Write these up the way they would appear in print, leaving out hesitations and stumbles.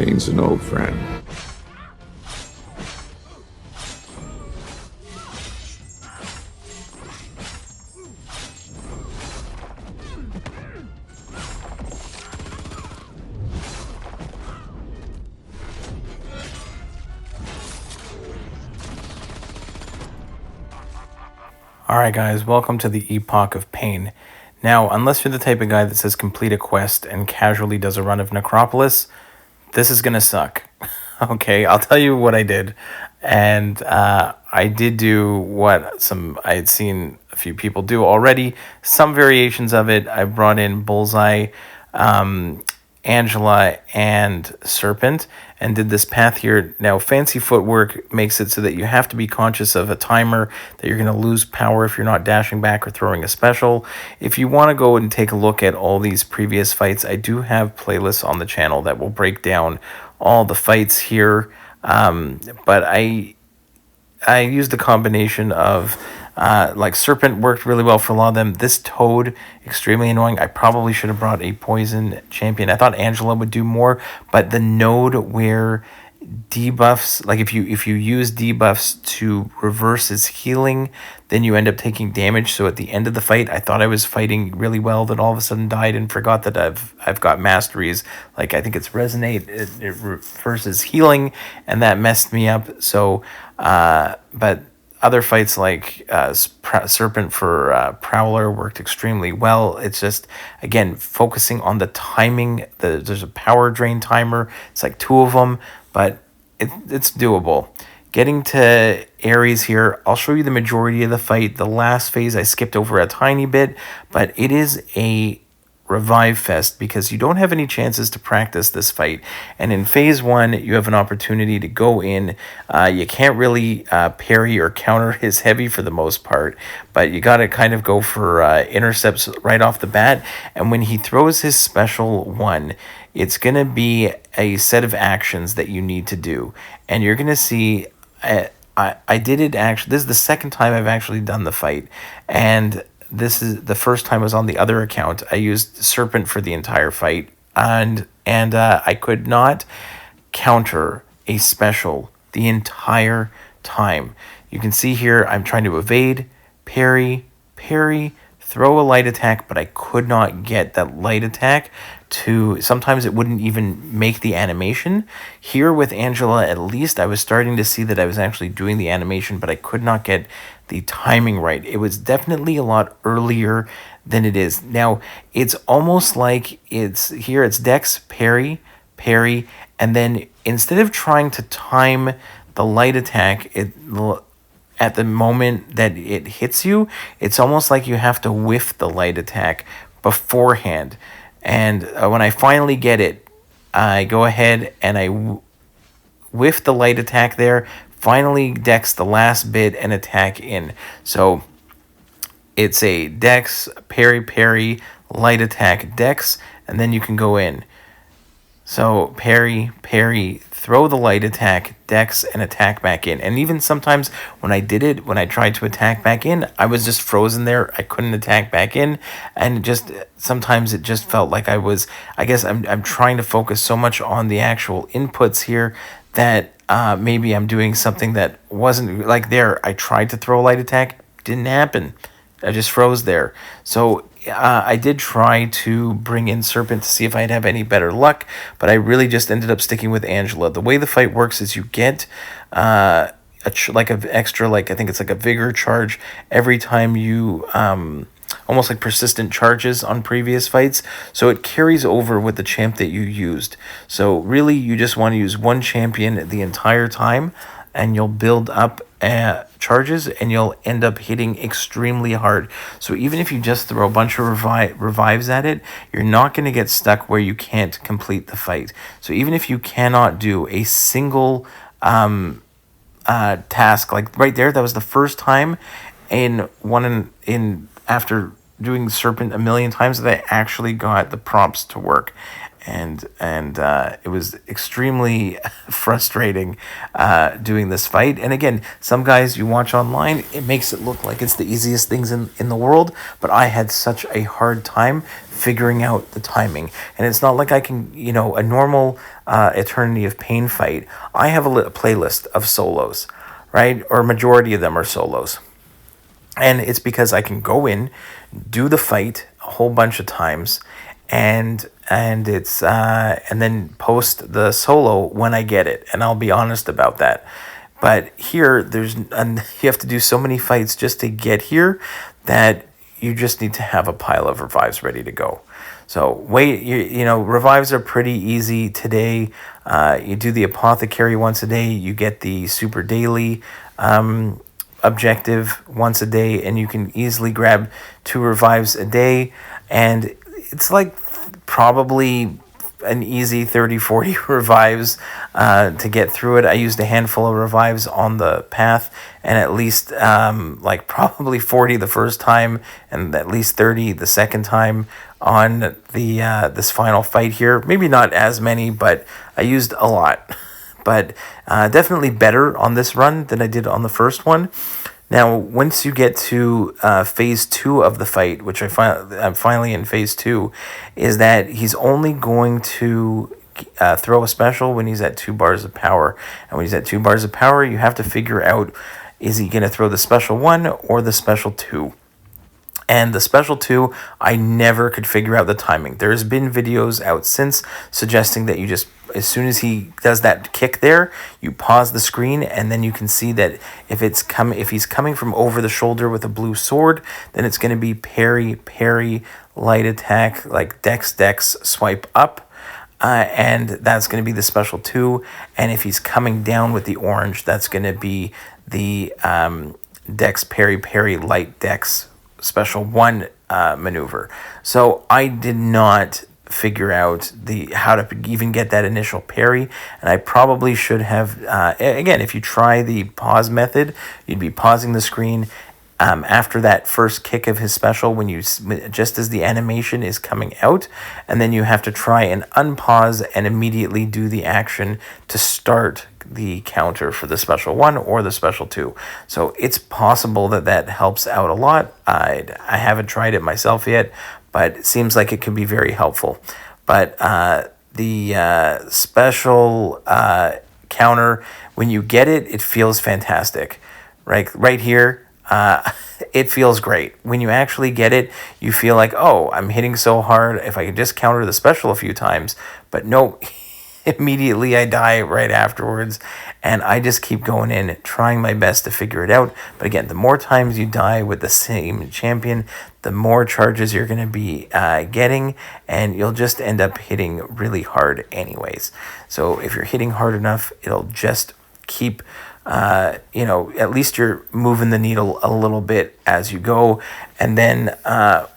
Pain's an old friend. Alright guys, welcome to the Epoch of Pain. Now, unless you're the type of guy that says complete a quest and casually does a run of Necropolis, this is gonna suck. Okay, I'll tell you what I did. And I did do what I had seen a few people do already. Some variations of it. I brought in Bullseye, Angela, and Serpent, and did this path here. Now, fancy footwork makes it so that you have to be conscious of a timer, that you're going to lose power if you're not dashing back or throwing a special. If you want to go and take a look at all these previous fights, I do have playlists on the channel that will break down all the fights here. But I used a combination of like Serpent worked really well for a lot of them. This Toad, extremely annoying. I probably should have brought a poison champion. I thought Angela would do more, but the node where debuffs, like if you use debuffs to reverse his healing, then you end up taking damage. So at the end of the fight, I thought I was fighting really well, that all of a sudden died and forgot that I've got masteries. Like I think it's Resonate, it reverses healing, and that messed me up. So but other fights like Serpent for Prowler worked extremely well. It's just, again, focusing on the timing. There's a power drain timer. It's like 2 of them, but it's doable. Getting to Aries here, I'll show you the majority of the fight. The last phase I skipped over a tiny bit, but it is a revive fest because you don't have any chances to practice this fight. And in phase 1, you have an opportunity to go in. You can't really parry or counter his heavy for the most part, but you got to kind of go for intercepts right off the bat. And when he throws his special one, it's going to be a set of actions that you need to do. And you're going to see, I did it actually, this is the second time I've actually done the fight. And this is the first time I was on the other account. I used Serpent for the entire fight, and I could not counter a special the entire time. You can see here I'm trying to evade, parry, throw a light attack, but I could not get that light attack to, sometimes it wouldn't even make the animation. Here with Angela, at least I was starting to see that I was actually doing the animation, but I could not get the timing right. It was definitely a lot earlier than it is. Now, it's almost like it's Dex, parry, and then instead of trying to time the light attack, at the moment that it hits you, it's almost like you have to whiff the light attack beforehand. And when I finally get it, I go ahead and I whiff the light attack there, finally dex the last bit and attack in. So it's a dex, parry, light attack, dex, and then you can go in. So parry, throw the light attack, dex, and attack back in. And even sometimes when I did it, when I tried to attack back in, I was just frozen there. I couldn't attack back in. And sometimes it just felt like I guess I'm trying to focus so much on the actual inputs here that maybe I'm doing something that wasn't like there. I tried to throw a light attack, didn't happen. I just froze there. So I did try to bring in Serpent to see if I'd have any better luck, but I really just ended up sticking with Angela. The way the fight works is you get like an extra, like I think it's like a vigor charge every time you almost like persistent charges on previous fights. So it carries over with the champ that you used. So really you just want to use one champion the entire time, and you'll build up charges, and you'll end up hitting extremely hard. So even if you just throw a bunch of revives at it, you're not going to get stuck where you can't complete the fight. So even if you cannot do a single task, like right there, that was the first time after doing Serpent a million times that I actually got the prompts to work. and it was extremely frustrating doing this fight. And again, some guys you watch online, it makes it look like it's the easiest things in the world, but I had such a hard time figuring out the timing. And it's not like I can, a normal Eternity of Pain fight, I have a playlist of solos, right? Or majority of them are solos. And it's because I can go in, do the fight a whole bunch of times, and it's and then post the solo when I get it, and I'll be honest about that. But here, you have to do so many fights just to get here that you just need to have a pile of revives ready to go. So revives are pretty easy today. You do the apothecary once a day, you get the super daily objective once a day, and you can easily grab 2 revives a day, and it's like probably an easy 30-40 revives to get through it. I used a handful of revives on the path, and at least like probably 40 the first time and at least 30 the second time on the this final fight here. Maybe not as many, but I used a lot. But definitely better on this run than I did on the first one. Now, once you get to phase 2 of the fight, which I'm finally in phase 2, is that he's only going to throw a special when he's at 2 bars of power. And when he's at 2 bars of power, you have to figure out, is he going to throw the special 1 or the special 2? And the special 2, I never could figure out the timing. There's been videos out since suggesting that you just, as soon as he does that kick there, you pause the screen, and then you can see that if he's coming from over the shoulder with a blue sword, then it's going to be parry, light attack, like dex, swipe up. And that's going to be the special 2. And if he's coming down with the orange, that's going to be the dex, parry, light dex, special 1 maneuver. So I did not figure out how to even get that initial parry, and I probably should have again, if you try the pause method, you'd be pausing the screen after that first kick of his special, just as the animation is coming out, and then you have to try and unpause and immediately do the action to start the counter for the special 1 or the special 2. So it's possible that helps out a lot. I haven't tried it myself yet, but it seems like it could be very helpful. But the special counter, when you get it, it feels fantastic. Right here, it feels great. When you actually get it, you feel like, oh, I'm hitting so hard, if I could just counter the special a few times. But no, immediately I die right afterwards, and I just keep going in, trying my best to figure it out. But again, the more times you die with the same champion, the more charges you're going to be getting, and you'll just end up hitting really hard anyways. So if you're hitting hard enough, it'll just keep at least you're moving the needle a little bit as you go. And then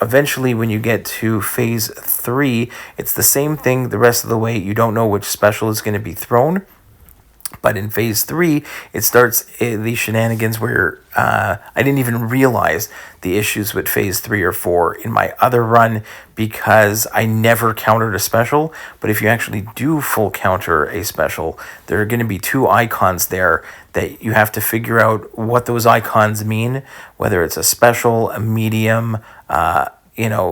eventually when you get to phase 3, it's the same thing the rest of the way. You don't know which special is going to be thrown. But in phase 3, it starts these shenanigans where I didn't even realize the issues with phase 3 or 4 in my other run, because I never countered a special. But if you actually do full counter a special, there are going to be 2 icons there that you have to figure out what those icons mean, whether it's a special, a medium,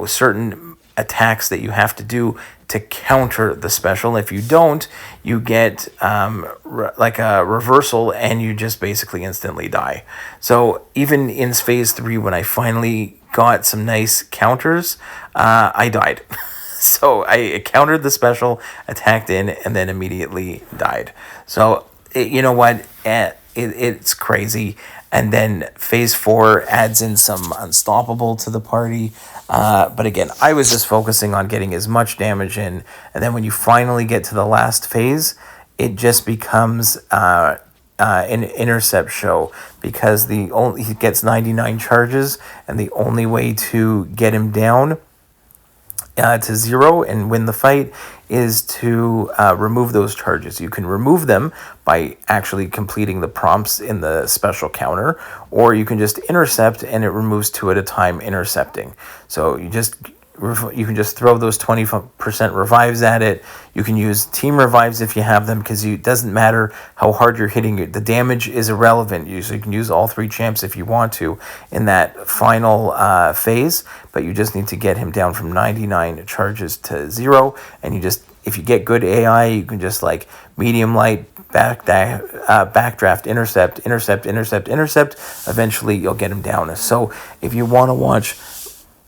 certain attacks that you have to do to counter the special. If you don't, you get like a reversal, and you just basically instantly die. So even in phase 3, when I finally got some nice counters, I died. So I countered the special, attacked in, and then immediately died. So you know what? It's crazy. And then phase 4 adds in some unstoppable to the party. But again, I was just focusing on getting as much damage in. And then when you finally get to the last phase, it just becomes an intercept show, because he gets 99 charges, and the only way to get him down to 0 and win the fight is to remove those charges. You can remove them by actually completing the prompts in the special counter, or you can just intercept, and it removes 2 at a time intercepting. So you just you can just throw those 20% revives at it. You can use team revives if you have them, because it doesn't matter how hard you're hitting it. The damage is irrelevant. So you can use all 3 champs if you want to in that final phase, but you just need to get him down from 99 charges to 0. And you just, if you get good AI, you can just like medium light, backdraft, intercept. Eventually you'll get him down. So if you want to watch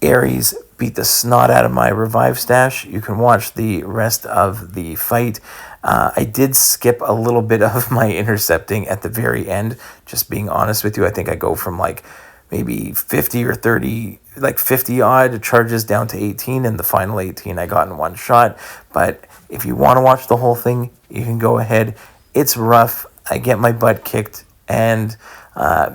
Aries beat the snot out of my revive stash, you can watch the rest of the fight. I did skip a little bit of my intercepting at the very end, just being honest with you. I think I go from like maybe 50 or 30, like 50 odd charges down to 18, and the final 18 I got in one shot. But if you want to watch the whole thing, you can go ahead. It's rough. I get my butt kicked, and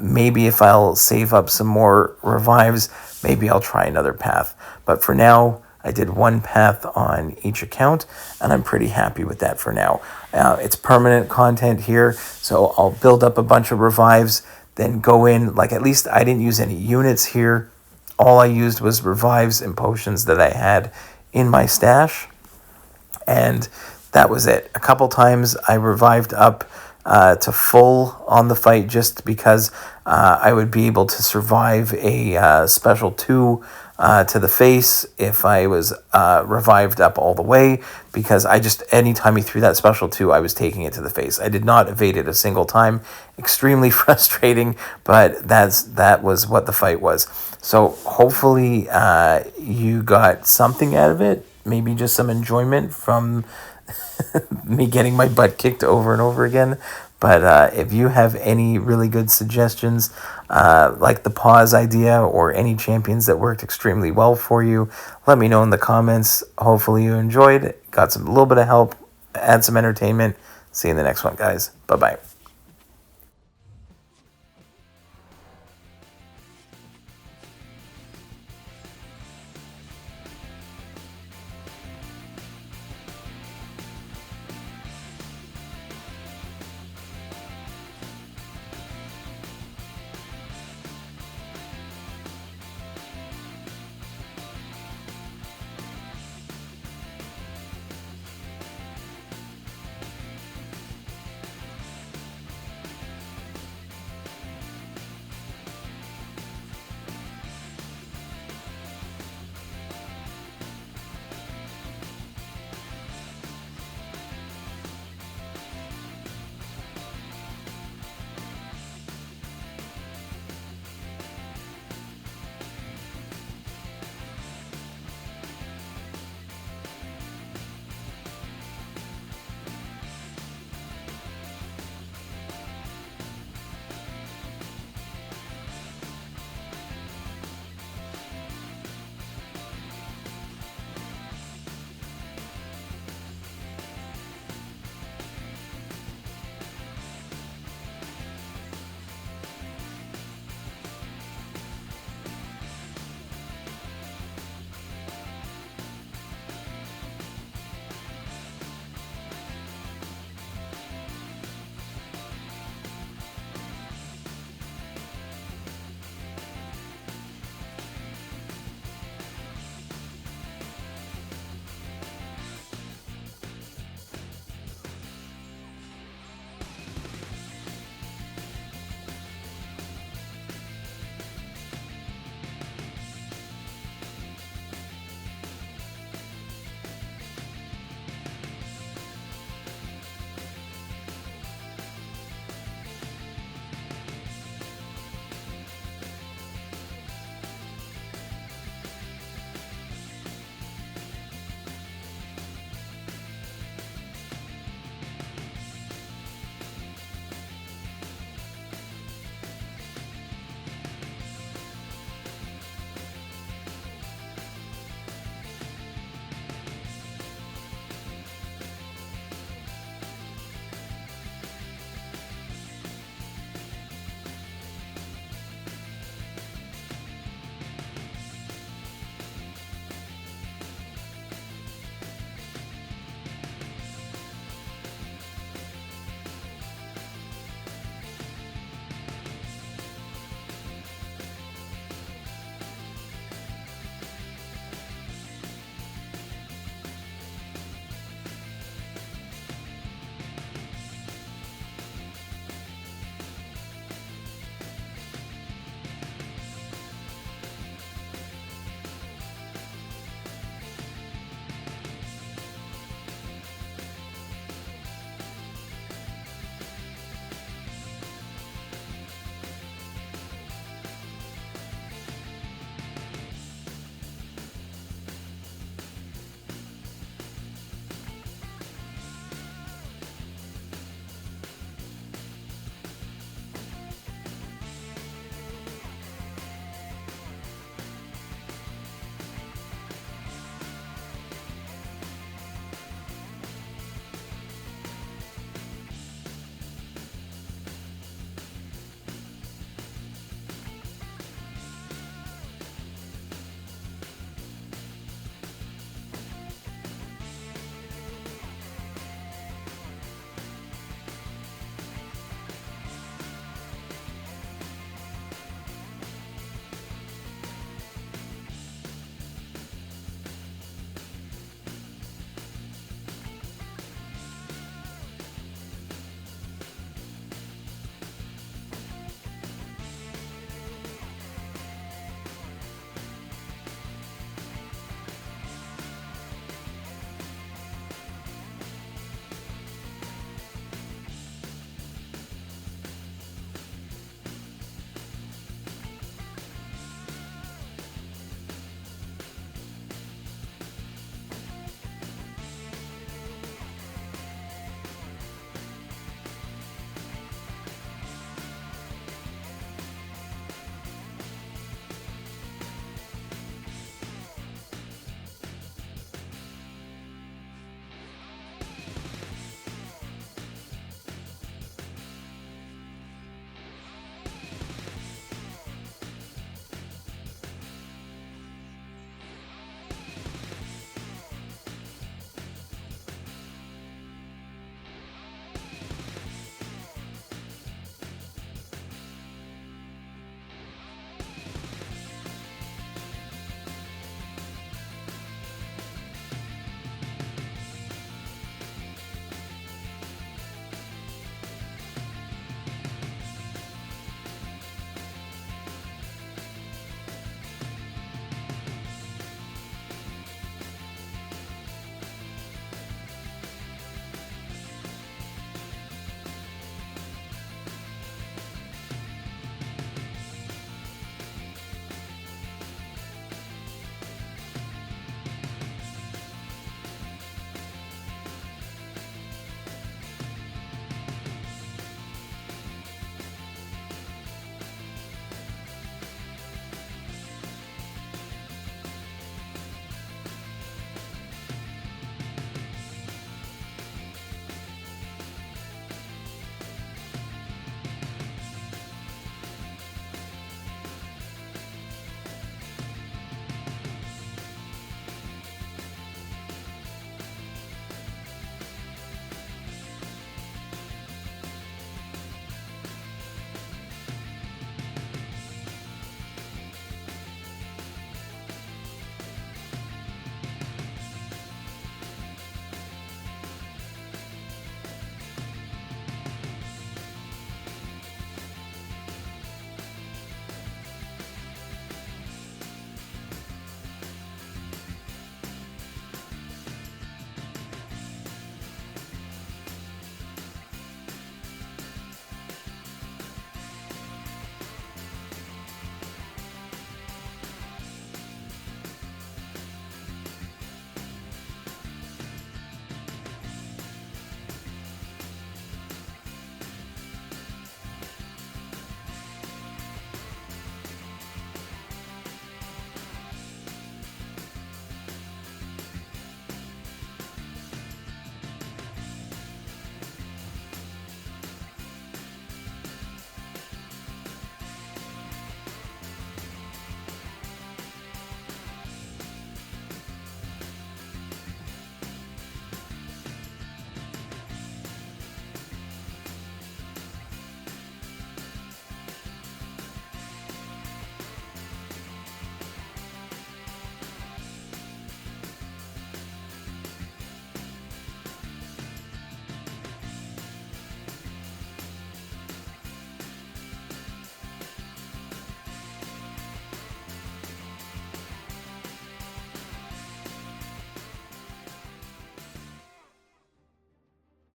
maybe if I'll save up some more revives, maybe I'll try another path. But for now, I did one path on each account, and I'm pretty happy with that for now. It's permanent content here, so I'll build up a bunch of revives, then go in. Like, at least I didn't use any units here. All I used was revives and potions that I had in my stash, and that was it. A couple times I revived up to full on the fight, just because I would be able to survive a special 2 to the face if I was revived up all the way, because anytime he threw that special 2, I was taking it to the face. I did not evade it a single time. Extremely frustrating, but that was what the fight was. So hopefully you got something out of it, maybe just some enjoyment from me getting my butt kicked over and over again. But if you have any really good suggestions, like the pause idea or any champions that worked extremely well for you, let me know in the comments. Hopefully you enjoyed, got a little bit of help, add some entertainment. See you in the next one, guys. Bye-bye.